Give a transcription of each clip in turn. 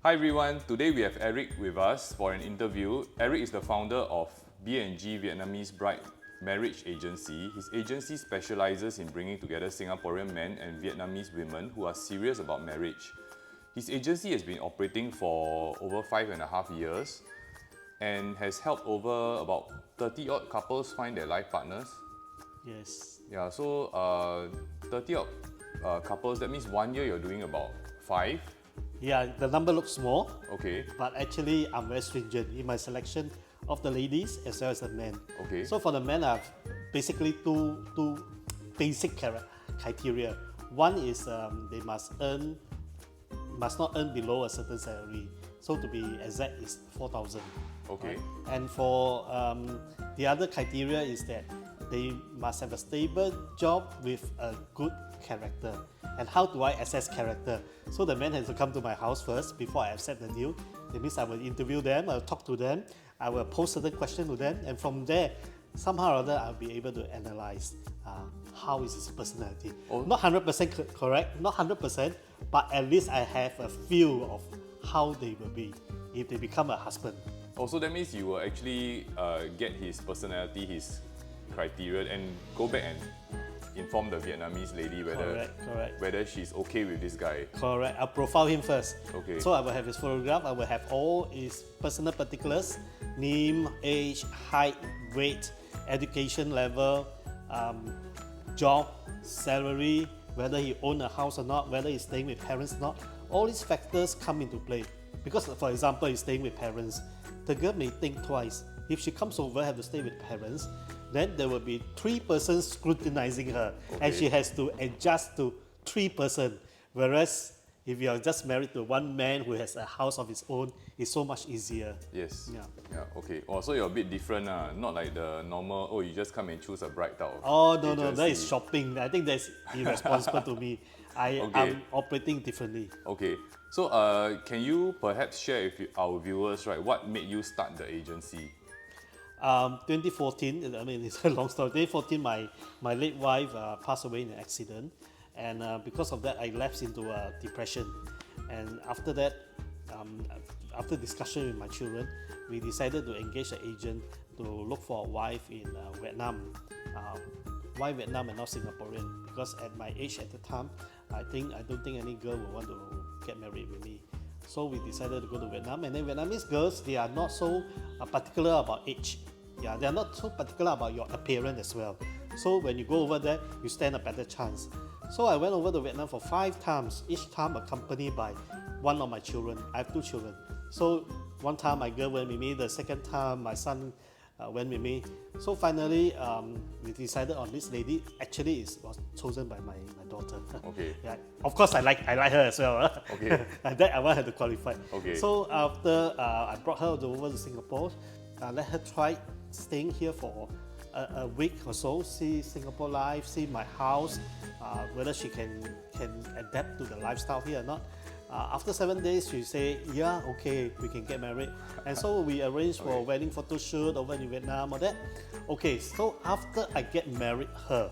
Hi everyone, today we have Eric with us for an interview. Eric is the founder of B&G Vietnamese Bride Marriage Agency. His agency specializes in bringing together Singaporean men and Vietnamese women who are serious about marriage. His agency has been operating for over 5.5 years and has helped over about 30 odd couples find their life partners. Yes. Yeah, so 30 odd couples, that means 1 year you're doing about 5. Yeah, the number looks small, Okay, but actually I'm very stringent in my selection of the ladies as well as the men. okay. So for the men, I have basically two basic criteria. One is they must not earn below a certain salary. So to be exact, is 4,000. Okay. Right? And for the other criteria is that they must have a stable job with a good character. And how do I assess character? So the man has to come to my house first before I accept the deal. That means I will interview them, I'll talk to them, I will pose certain questions to them, and from there, somehow or other, I'll be able to analyze how is his personality. Oh. Not 100% correct, not 100%, but at least I have a feel of how they will be if they become a husband. Also, that means you will actually get his personality, his criteria, and go back and inform the Vietnamese lady whether she's okay with this guy. Correct. I'll profile him first. Okay. So I will have his photograph, I will have all his personal particulars, name, age, height, weight, education level, job, salary, whether he owns a house or not, whether he's staying with parents or not. All these factors come into play. Because for example, he's staying with parents, the girl may think twice. If she comes over, have to stay with parents, then there will be 3 persons scrutinizing her, and she has to adjust to 3 persons. Whereas if you are just married to one man who has a house of his own, it's so much easier. Yes. Yeah. Okay. Oh, so you're a bit different, not like the normal, you just come and choose a bride type of Oh, no, agency. that is shopping. I think that's irresponsible to me. I'm operating differently. Okay. So can you perhaps share with our viewers, right, what made you start the agency? 2014, I mean, it's a long story. 2014, my late wife passed away in an accident, and because of that, I lapsed into depression. And after that, after discussion with my children, we decided to engage an agent to look for a wife in Vietnam. Why Vietnam and not Singaporean? Because at my age at the time, I don't think any girl would want to get married with me. So we decided to go to Vietnam, and then Vietnamese girls, they are not so particular about age. Yeah, they are not so particular about your appearance as well. So when you go over there, you stand a better chance. So I went over to Vietnam for 5 times, each time accompanied by one of my children. I have 2 children. So one time my girl went with me, the second time my son went with me. So finally, we decided on this lady. Actually, it was chosen by my daughter. Okay. Yeah, of course, I like her as well. Okay. And that I want her to qualify. Okay. So after I brought her over to Singapore, let her try staying here for a week or so, see Singapore life, see my house, whether she can adapt to the lifestyle here or not. After 7 days, she say, yeah, okay, we can get married. And so we arranged for a wedding photo shoot over in Vietnam or that. Okay, so after I married her,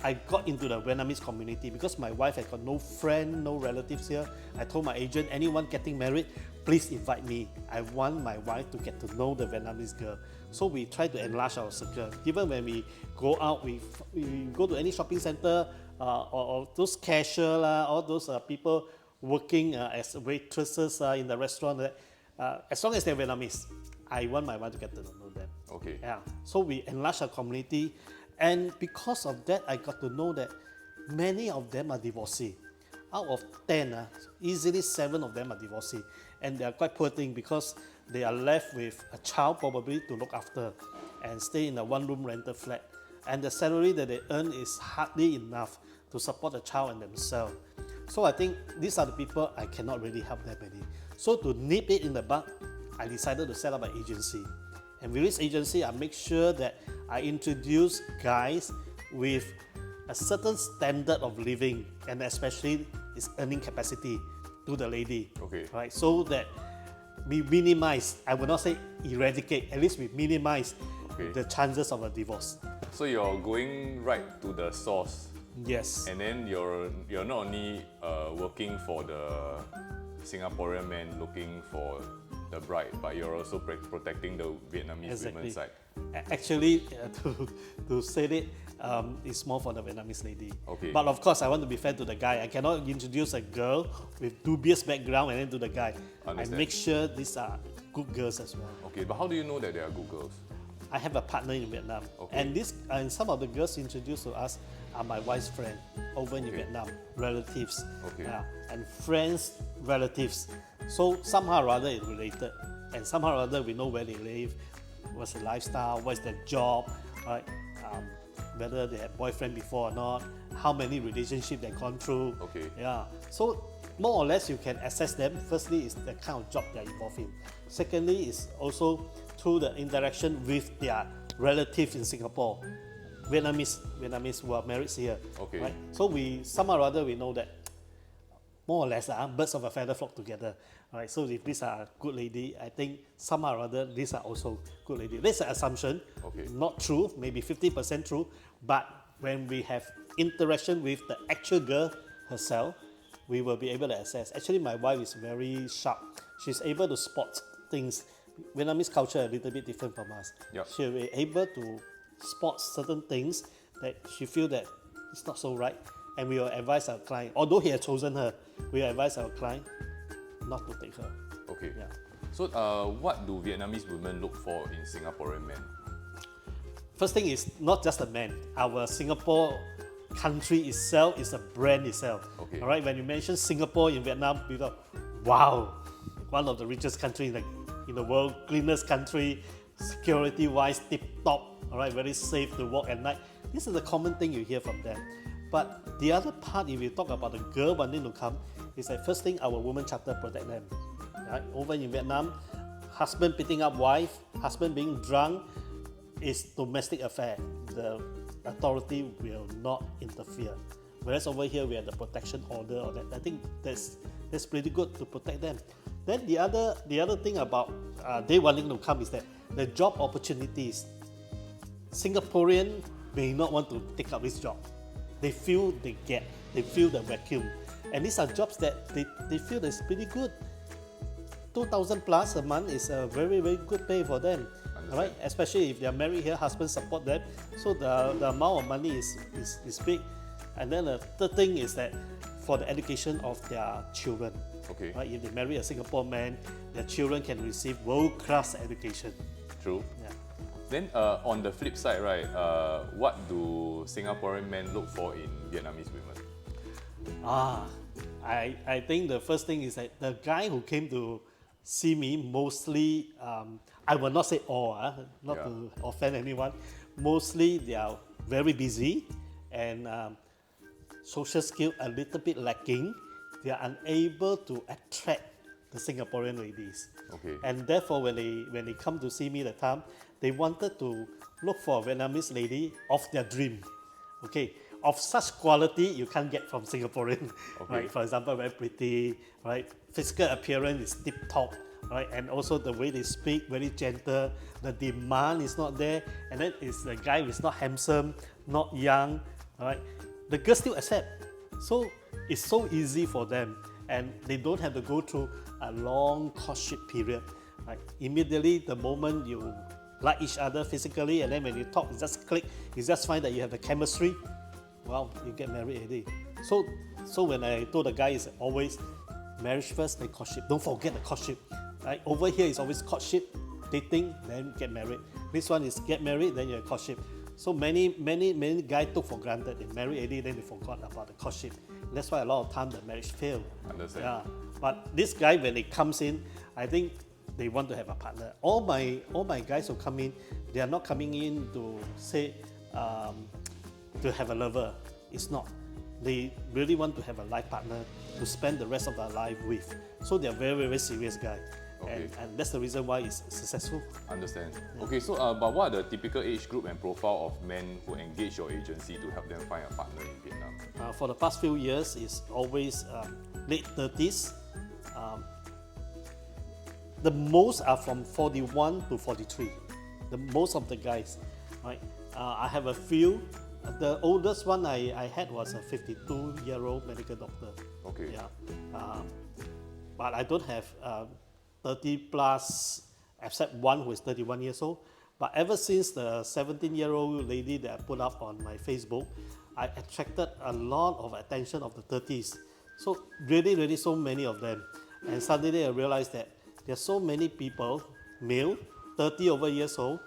I got into the Vietnamese community because my wife had got no friend, no relatives here. I told my agent, anyone getting married, please invite me. I want my wife to get to know the Vietnamese girl. So we try to enlarge our circle. Even when we go out, we go to any shopping center or those cashier, all those people working as waitresses in the restaurant. As long as they're Vietnamese, I want my wife to get to know them. Okay. Yeah. So we enlarged our community. And because of that, I got to know that many of them are divorcee. Out of 10, easily 7 of them are divorcee. And they are quite poor thing because they are left with a child probably to look after and stay in a 1-room rental flat. And the salary that they earn is hardly enough to support the child and themselves. So I think these are the people I cannot really help them any. So to nip it in the bud, I decided to set up an agency. And with this agency, I make sure that I introduce guys with a certain standard of living and especially its earning capacity to the lady. Okay. Right? So that we minimize, I will not say eradicate, at least we minimize the chances of a divorce. So you're going right to the source. Yes. And then you're not only working for the Singaporean man looking for the bride, but you're also protecting the Vietnamese women side. Actually, to say it, it's more for the Vietnamese lady. Okay. But of course, I want to be fair to the guy. I cannot introduce a girl with dubious background and then to the guy. Understand. I make sure these are good girls as well. Okay, but how do you know that they are good girls? I have a partner in Vietnam, Okay. and some of the girls introduced to us are my wife's friend over in Vietnam, relatives, Okay. and friends, relatives. So somehow or other it's related, and somehow or other we know where they live, what's the lifestyle, what's their job, right? Whether they had boyfriend before or not, how many relationships they've gone through. Okay. Yeah. So more or less you can assess them. Firstly is the kind of job they're involved in. Secondly is also through the interaction with their relatives in Singapore, Vietnamese who are married here. Okay. Right? So we somehow or other we know that more or less birds of a feather flock together. Right? So if these are good lady, I think somehow or other these are also good lady. That's an assumption, Okay. not true, maybe 50% true, but when we have interaction with the actual girl herself, we will be able to assess. Actually, my wife is very sharp. She's able to spot things. Vietnamese culture a little bit different from us. Yep. She'll be able to spot certain things that she feel that it's not so right, and we will advise our client. Although he has chosen her, we will advise our client not to take her. Okay. Yeah. So what do Vietnamese women look for in Singaporean men? First thing is not just a man. Our Singapore country itself is a brand itself. Okay. All right. When you mention Singapore in Vietnam, people, wow, one of the richest country in the world, cleanest country, security-wise, tip-top. All right, very safe to walk at night. This is the common thing you hear from them. But the other part, if you talk about the girl wanting to come, is that first thing our women charter protect them. Right? Over in Vietnam, husband beating up wife, husband being drunk, is domestic affair. The authority will not interfere. Whereas over here we have the protection order or that. I think that's pretty good to protect them. Then the other thing about they wanting to come is that the job opportunities. Singaporean may not want to take up this job. They feel they feel the vacuum. And these are jobs that they feel that's pretty good. 2,000 plus a month is a very, very good pay for them. All right? Especially if they are married here, husband support them. So the amount of money is big. And then the third thing is that for the education of their children. Okay. Right? If they marry a Singapore man, their children can receive world-class education. True. Yeah. Then on the flip side, right, what do Singaporean men look for in Vietnamese women? I think the first thing is that the guy who came to see me mostly, I will not say all, not to offend anyone, mostly they are very busy and social skill a little bit lacking. They are unable to attract the Singaporean ladies. Okay. And therefore when they come to see me the time, they wanted to look for a Vietnamese lady of their dream. Okay. Of such quality you can't get from Singaporean. Okay. Right? For example, very pretty, right? Physical appearance is tip top, right? And also the way they speak, very gentle. The demand is not there, and then it's the guy who is not handsome, not young, right? The girls still accept. So it's so easy for them, and they don't have to go through a long courtship period. Right? Immediately, the moment you like each other physically, and then when you talk, you just click, you just find that you have the chemistry. Well, you get married already. So when I told the guy, it's always marriage first, then courtship. Don't forget the courtship. Right? Over here, it's always courtship, dating, then get married. This one is get married, then you're courtship. So many guys took for granted. They married already, then they forgot about the courtship. That's why a lot of time the marriage failed. Understand. Yeah. But this guy, when he comes in, I think they want to have a partner. All my guys who come in, they are not coming in to say to have a lover. It's not. They really want to have a life partner to spend the rest of their life with. So they are very, very serious guy. Okay. And that's the reason why it's successful. Understand. Okay, so but what are the typical age group and profile of men who engage your agency to help them find a partner in Vietnam? For the past few years, it's always late 30s. The most are from 41 to 43. The most of the guys, right? I have a few The oldest one I had was a 52-year-old medical doctor. Okay. Yeah. But I don't have 30 plus, except one who is 31 years old. But ever since the 17-year-old lady that I put up on my Facebook, I attracted a lot of attention of the 30s. So really so many of them. And suddenly I realized that there's so many people, male, 30 over years old,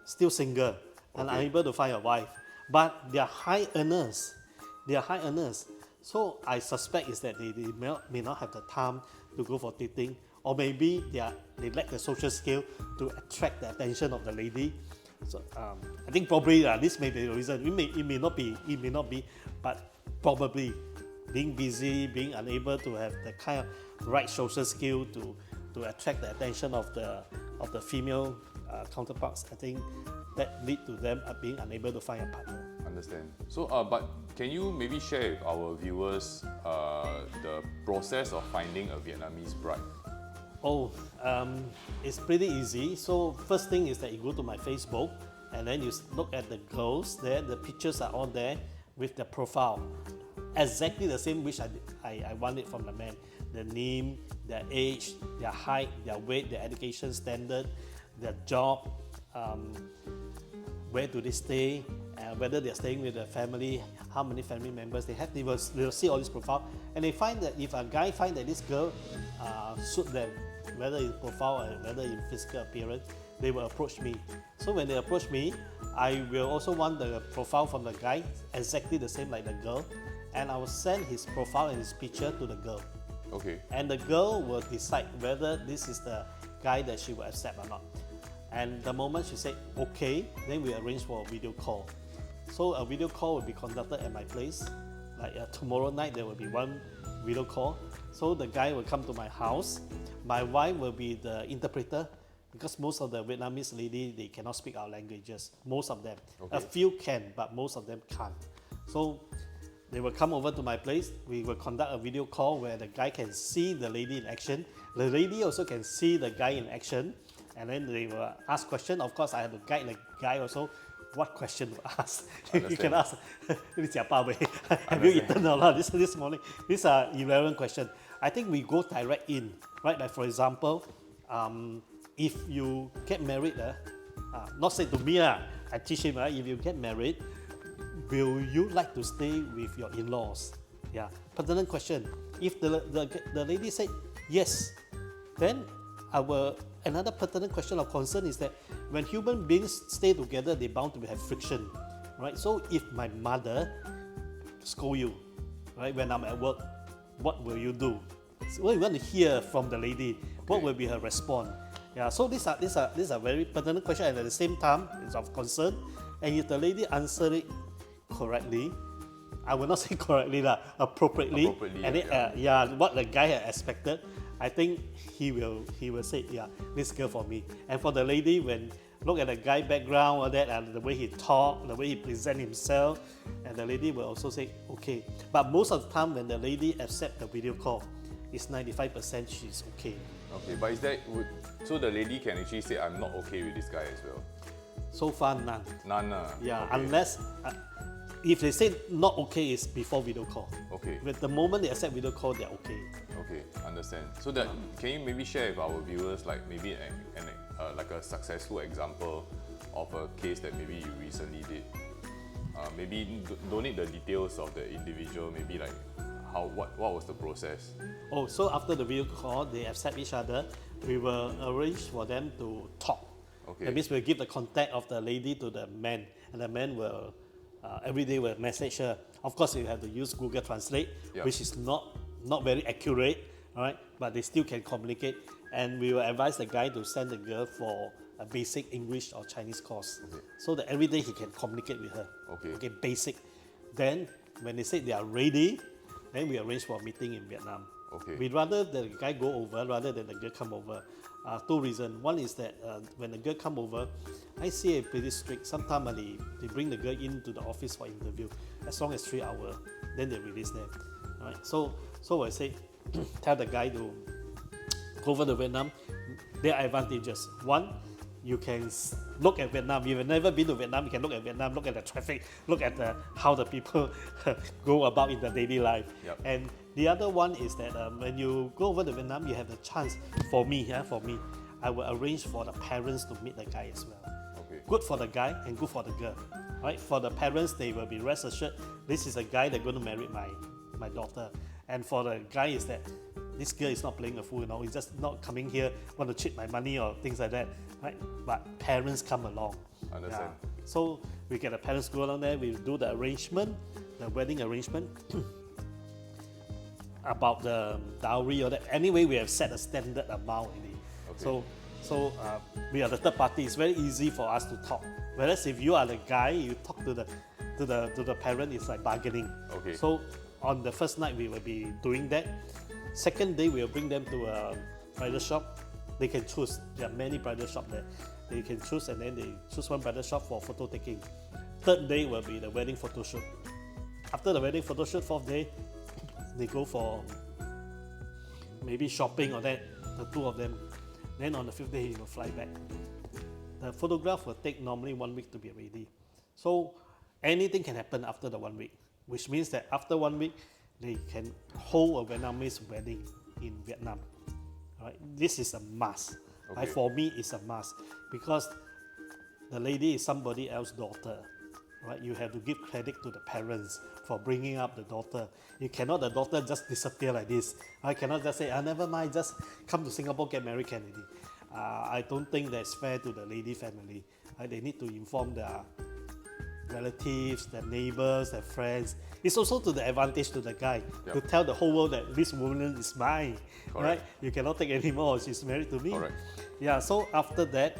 still single, and unable to find a wife. But they are high earners. They are high earners. So I suspect is that they may not have the time to go for dating, or maybe they lack the social skill to attract the attention of the lady. So I think probably this may be the reason. It may not be, but probably being busy, being unable to have the kind of right social skill to attract the attention of the female counterparts. I think that lead to them being unable to find a partner. Understand. So, but can you maybe share with our viewers the process of finding a Vietnamese bride? Oh, it's pretty easy. So first thing is that you go to my Facebook and then you look at the girls there. The pictures are all there with the profile. Exactly the same which I want it from the man. The name, their age, their height, their weight, their education standard, their job, where do they stay, whether they're staying with their family, how many family members they have. They will see all this profile, and they find that if a guy finds that this girl suit them, whether in profile or whether in physical appearance, they will approach me. So when they approach me, I will also want the profile from the guy exactly the same like the girl, and I will send his profile and his picture to the girl. Okay. And the girl will decide whether this is the guy that she will accept or not. And the moment she said okay, then we arrange for a video call. So a video call will be conducted at my place. Like tomorrow night there will be one video call. So the guy will come to my house. My wife will be the interpreter, because most of the Vietnamese ladies, they cannot speak our languages. Most of them. Okay. A few can, but most of them can't. So they will come over to my place. We will conduct a video call where the guy can see the lady in action. The lady also can see the guy in action. And then they will ask questions. Of course, I have to guide the guy also what question to ask. You can ask, have you eaten or not this morning? These are irrelevant questions. I think we go direct in, right? Like for example, if you get married, not say to me, I teach him, if you get married, will you like to stay with your in-laws? Yeah, pertinent question. If the lady said yes, then another pertinent question of concern is that when human beings stay together, they're bound to have friction, right? So if my mother scold you, right, when I'm at work, what will you do? So what you want to hear from the lady? What will be her response? Yeah, so these are very pertinent questions, and at the same time, it's of concern. And if the lady answer it correctly, I will not say correctly, appropriately, and what the guy had expected, I think he will say, yeah, this girl for me. And for the lady, when look at the guy background or that, and the way he talk, the way he present himself, and the lady will also say, okay. But most of the time when the lady accept the video call, it's 95% she's okay. Okay, but is that, so the lady can actually say, I'm not okay with this guy as well? So far, none. None? Yeah, okay. Unless, if they say not okay, it's before video call. Okay. But the moment they accept video call, they're okay. Okay, understand. So that, can you maybe share with our viewers like maybe like a successful example of a case that maybe you recently did? Maybe don't need the details of the individual, maybe like what was the process? Oh, so after the video call, they accept each other. We will arrange for them to talk. Okay. That means we'll give the contact of the lady to the man, and the man will every day will message her. Of course, you have to use Google Translate, which is not very accurate, right? But they still can communicate, and we will advise the guy to send the girl for a basic English or Chinese course, so that every day he can communicate with her. Okay, basic. Then when they say they are ready, then we arrange for a meeting in Vietnam. Okay. We'd rather the guy go over rather than the girl come over. Two reasons. One is that when the girl come over, I see it pretty strict. Sometimes they bring the girl into the office for interview. As long as 3 hours, then they release them. All right. So I say, tell the guy to go over to Vietnam. There are advantages. One, you can look at Vietnam. If you've never been to Vietnam, you can look at Vietnam, look at the traffic, look at how the people go about in their daily life. Yep. And the other one is that when you go over to Vietnam, you have the chance, for me, I will arrange for the parents to meet the guy as well. Okay. Good for the guy and good for the girl. Right? For the parents, they will be rest assured, this is a guy that's going to marry my daughter. And for the guy is that this girl is not playing a fool, he's just not coming here, want to cheat my money or things like that, right? But parents come along. Understand. Yeah. So we get the parents go along there, we do the arrangement, the wedding arrangement, about the dowry or that. Anyway, we have set a standard amount already. Okay. So we are the third party. It's very easy for us to talk. Whereas if you are the guy, you talk to the parent, it's like bargaining. Okay. So on the first night, we will be doing that. Second day, we'll bring them to a bridal shop. They can choose. There are many bridal shops there. They can choose, and then they choose one bridal shop for photo taking. Third day will be the wedding photo shoot. After the wedding photo shoot, fourth day, they go for maybe shopping or that, the two of them. Then on the fifth day, he will fly back. The photograph will take normally 1 week to be ready. So anything can happen after the 1 week, which means that after 1 week, they can hold a Vietnamese wedding in Vietnam. Right? This is a must. Okay. Right? For me, it's a must because the lady is somebody else's daughter. Right? You have to give credit to the parents for bringing up the daughter. You cannot, the daughter just disappear like this. I cannot just say, never mind, just come to Singapore, get married, Kennedy. I don't think that's fair to the lady family. They need to inform their relatives, their neighbors, their friends. It's also to the advantage to the guy to tell the whole world that this woman is mine. Right? You cannot take any more. She's married to me. Correct. Yeah. So after that,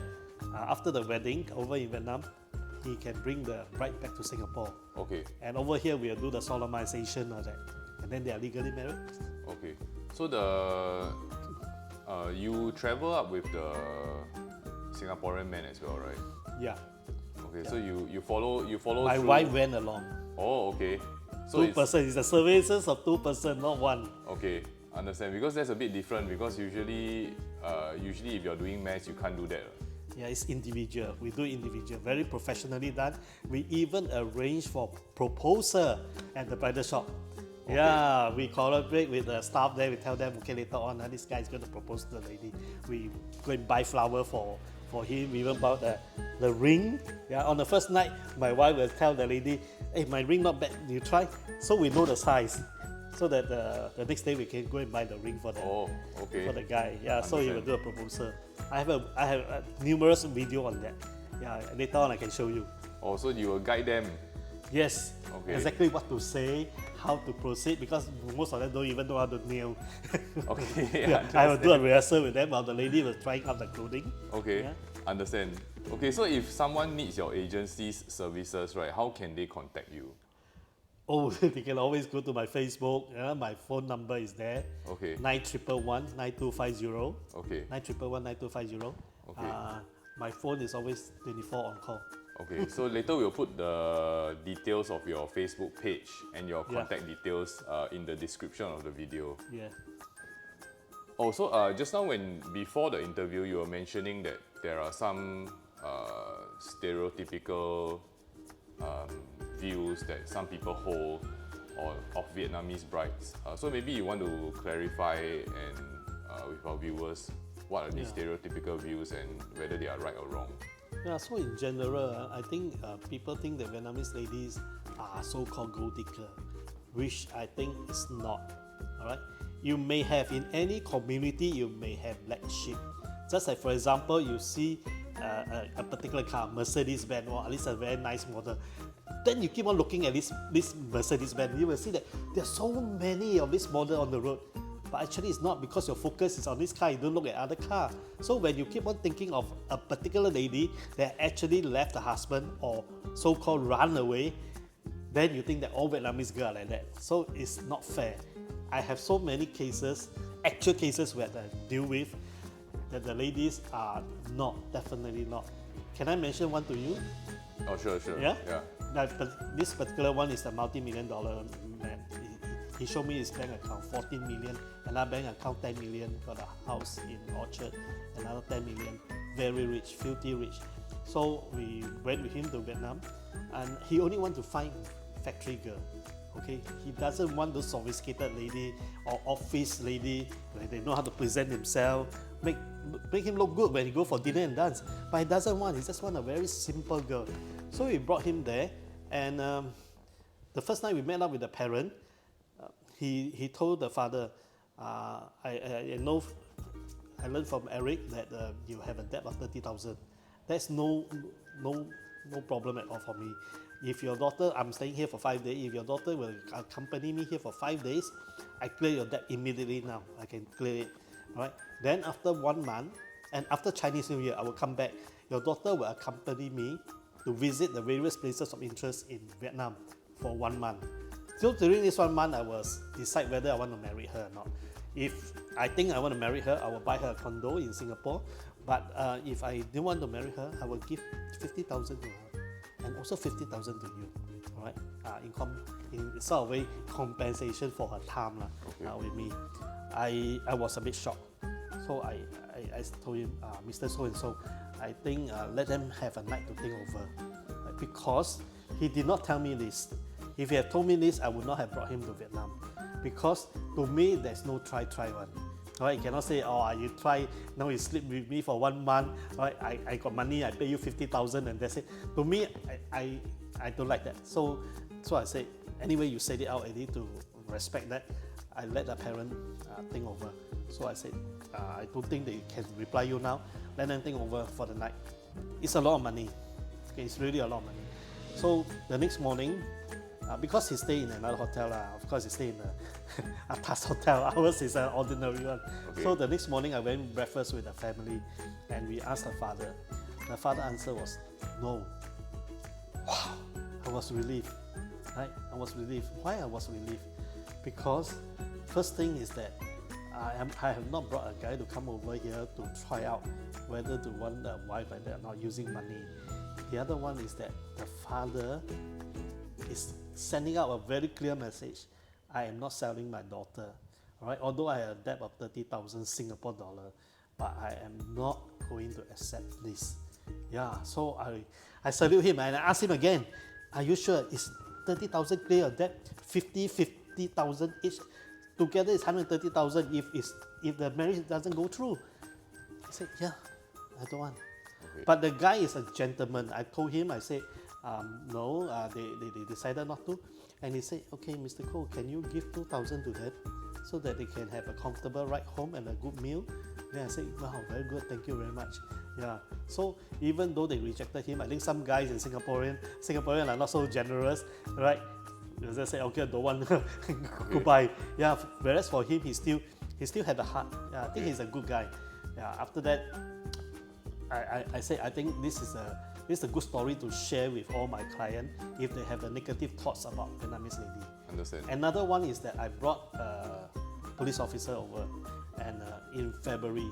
after the wedding over in Vietnam, he can bring the bride back to Singapore. Okay. And over here, we'll do the solemnization of that. And then they are legally married. Okay. So you travel up with the Singaporean men as well, right? Yeah. Okay. So you follow My through. wife went along. Oh, okay. So Two person. It's the services of 2 person, not one. Okay, understand. Because that's a bit different. Because usually if you're doing match, you can't do that. Yeah, it's individual. We do individual, very professionally done. We even arrange for proposal at the bridal shop. Okay. Yeah, we collaborate with the staff there. We tell them, okay, later on, this guy is going to propose to the lady. We go and buy flower for him. We even bought the ring. Yeah, on the first night, my wife will tell the lady, hey, my ring not bad. You try. So we know the size. So that the next day we can go and buy the ring for the guy. Yeah, Understand. so he will do a proposal. I have numerous video on that. Yeah, later on I can show you. Oh, so you will guide them. Yes, Okay. exactly what to say, how to proceed, because most of them don't even know how to kneel. Okay. Yeah, I will do a rehearsal with them while the lady was trying out the clothing. Okay, Yeah. understand. Okay, so if someone needs your agency's services, right, how can they contact you? Oh, they can always go to my Facebook. Yeah, my phone number is there. Okay. 9111 9250. Okay. 9111 9250. Okay. My phone is always 24 on call. Okay, so later we'll put the details of your Facebook page and your contact details in the description of the video. Yeah. Also, just now before the interview, you were mentioning that there are some stereotypical views that some people hold of Vietnamese brides. So maybe you want to clarify and with our viewers what are these stereotypical views and whether they are right or wrong. Yeah, so in general, I think people think that Vietnamese ladies are so-called gold digger, which I think is not. All right, you may have in any community, you may have black sheep. Just like for example, you see a particular car, Mercedes-Benz, or at least a very nice model. Then you keep on looking at this Mercedes-Benz, you will see that there are so many of this model on the road. But actually it's not, because your focus is on this car, you don't look at other car. So when you keep on thinking of a particular lady that actually left the husband or so-called run away, then you think that all Vietnamese girls are like that. So it's not fair. I have so many cases, actual cases where I deal with, that the ladies are not, definitely not. Can I mention one to you? Oh, sure. Yeah? This particular one is a multi-million-dollar man. He showed me his bank account, 14 million, another bank account 10 million, got a house in Orchard, another 10 million, very rich, filthy rich. So we went with him to Vietnam, and he only want to find factory girl. Okay, he doesn't want those sophisticated lady or office lady where they know how to present themselves, make him look good when he go for dinner and dance. But he doesn't want. He just want a very simple girl. So we brought him there, and the first night we met up with the parent, he told the father, I know, I learned from Eric that you have a debt of 30,000. That's no problem at all for me. If your daughter, I'm staying here for 5 days, if your daughter will accompany me here for 5 days, I clear your debt immediately now. I can clear it. Right? Then after 1 month, and after Chinese New Year, I will come back. Your daughter will accompany me to visit the various places of interest in Vietnam for 1 month. So during this 1 month, I will decide whether I want to marry her or not. If I think I want to marry her, I will buy her a condo in Singapore. But if I didn't want to marry her, I will give 50,000 to her, and also 50,000 to you, all right? In sort of way compensation for her time with me. I was a bit shocked, so I told him, Mr. So and so, I think let them have a night to think over, right? Because he did not tell me this. If he had told me this, I would not have brought him to Vietnam, because to me there's no try one. Right, you cannot say, oh, you try, now you sleep with me for 1 month, right? I got money, I pay you 50,000 and that's it. To me, I don't like that. So I said, anyway, you said it out, I need to respect that. I let the parent think over. So I said, I don't think they can reply you now. Let them think over for the night. It's a lot of money. Okay, it's really a lot of money. So the next morning, because he stayed in another hotel, of course he stayed in a atas hotel. Ours is an ordinary one. Okay. So the next morning I went breakfast with the family, and we asked the father. The father answer was no. Wow, I was relieved. Right? I was relieved. Why I was relieved? Because first thing is that I have not brought a guy to come over here to try out whether to want a wife like that or not using money. The other one is that the father is sending out a very clear message. I am not selling my daughter. All right? Although I have a debt of 30,000 Singapore dollar, but I am not going to accept this. Yeah, so I salute him and I asked him again, are you sure? Is 30,000 clear your debt? 50,000 each? Together is 130,000 if the marriage doesn't go through. He said, yeah, I don't want. Okay. But the guy is a gentleman. I told him, I said, no, they decided not to. And he said, okay, Mr. Koh, can you give 2,000 to them so that they can have a comfortable ride home and a good meal? Then I said, wow, very good, thank you very much. Yeah. So even though they rejected him, I think some guys in Singaporean are not so generous, right? They just say, okay, I don't want, goodbye. Yeah. Whereas for him, he still had a heart. Yeah, I think he's a good guy. Yeah. After that, I said, I think this is a good story to share with all my clients if they have the negative thoughts about Vietnamese lady. Understand. Another one is that I brought a police officer over, and in February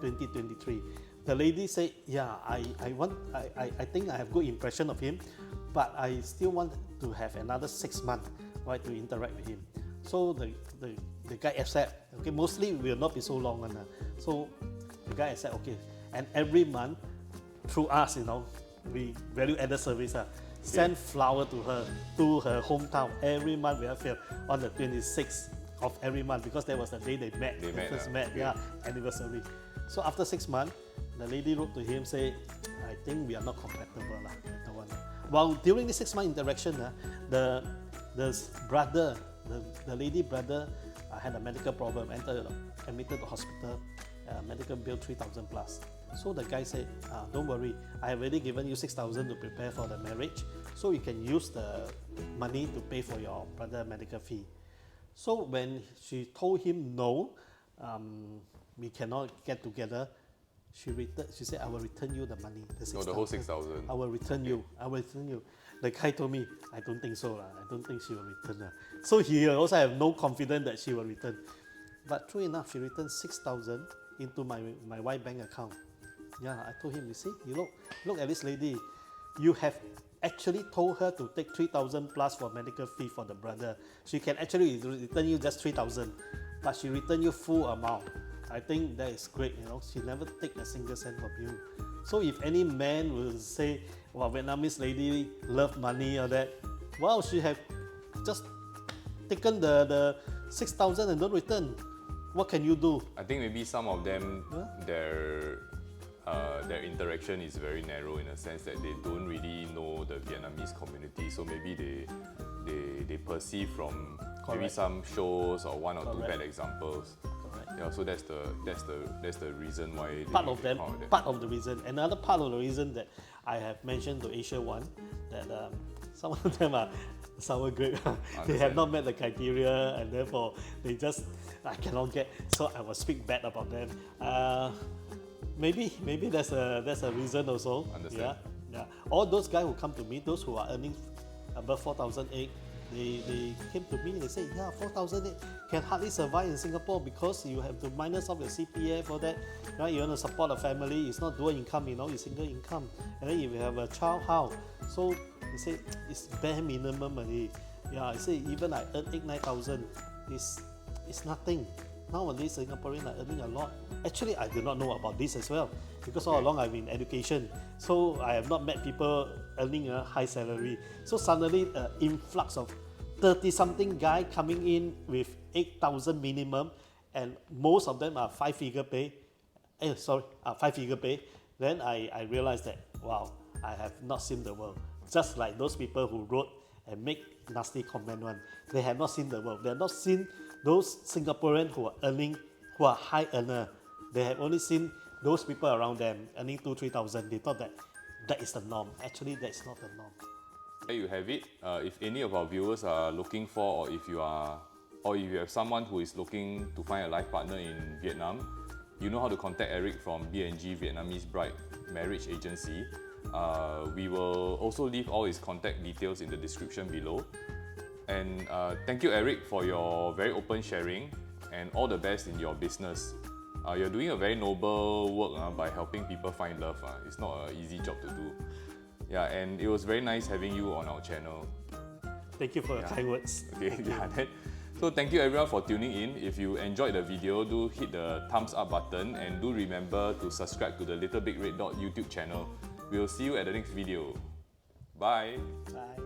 2023, the lady said, yeah, I think I have good impression of him, but I still want to have another 6 months, right, to interact with him. So the guy accept. Okay, mostly will not be so long, so the guy accept. Okay, and every month through us, we value added service. Send flower to her hometown every month. We have on the 26th of every month, because that was the day they met. They first met, okay. Yeah, anniversary. So after 6 months, the lady wrote to him, say, I think we are not compatible. Well, during the 6 month interaction, the brother, the lady brother had a medical problem, admitted to hospital, medical bill 3,000 plus. So the guy said, don't worry, I have already given you 6,000 to prepare for the marriage, so you can use the money to pay for your brother medical fee. So when she told him no, we cannot get together, she said, I will return you the money. The whole 6,000. I will return you. I will return you. The guy told me, I don't think so. I don't think she will return. So he also have no confidence that she will return. But true enough, she returned 6,000 into my wife's bank account. Yeah, I told him, you see, you look at this lady. You have actually told her to take 3,000 plus for medical fee for the brother. She can actually return you just 3,000, but she return you full amount. I think that is great, you know. She never take a single cent from you. So if any man will say, well, Vietnamese lady love money or that, well, she have just taken the 6,000 and don't return. What can you do? I think maybe some of them, their interaction is very narrow in a sense that they don't really know the Vietnamese community. So maybe they perceive from maybe Correct. some shows or one or two Correct. bad examples. Correct. Yeah, so that's the reason why they Part of them, come out with that. part of the reason. Another part of the reason that I have mentioned to AsiaOne that some of them are sour grape. They have not met the criteria, and therefore they just I cannot get. So I will speak bad about them. Maybe that's a reason also. Understand. Yeah. All those guys who come to me, those who are earning above 4,008, they came to me and they say, yeah, 4,008 can hardly survive in Singapore because you have to minus off your CPF or that, right? You want to support a family, it's not dual income, you know, it's single income. And then if you have a child, how? So they say it's bare minimum already. Yeah, I say even I earn 8,000-9,000, it's nothing. Nowadays Singaporeans are earning a lot. Actually, I do not know about this as well because all along I'm in education. So I have not met people earning a high salary. So suddenly an influx of 30-something guy coming in with 8,000 minimum, and most of them are five-figure pay. Five-figure pay. Then I realized that, wow, I have not seen the world. Just like those people who wrote and make nasty comment one. They have not seen the world. They have not seen those Singaporeans who are high earner. They have only seen those people around them earning 2,000-3,000. They thought that is the norm. Actually, that's not the norm. There you have it. If any of our viewers are looking for, or if you have someone who is looking to find a life partner in Vietnam, you know how to contact Eric from B&G Vietnamese Bride Marriage Agency. We will also leave all his contact details in the description below. And thank you, Eric, for your very open sharing, and all the best in your business. You're doing a very noble work by helping people find love. It's not an easy job to do. Yeah, and it was very nice having you on our channel. Thank you for your kind words. Okay, so thank you everyone for tuning in. If you enjoyed the video, do hit the thumbs up button, and do remember to subscribe to the Little Big Red Dot YouTube channel. We'll see you at the next video. Bye. Bye.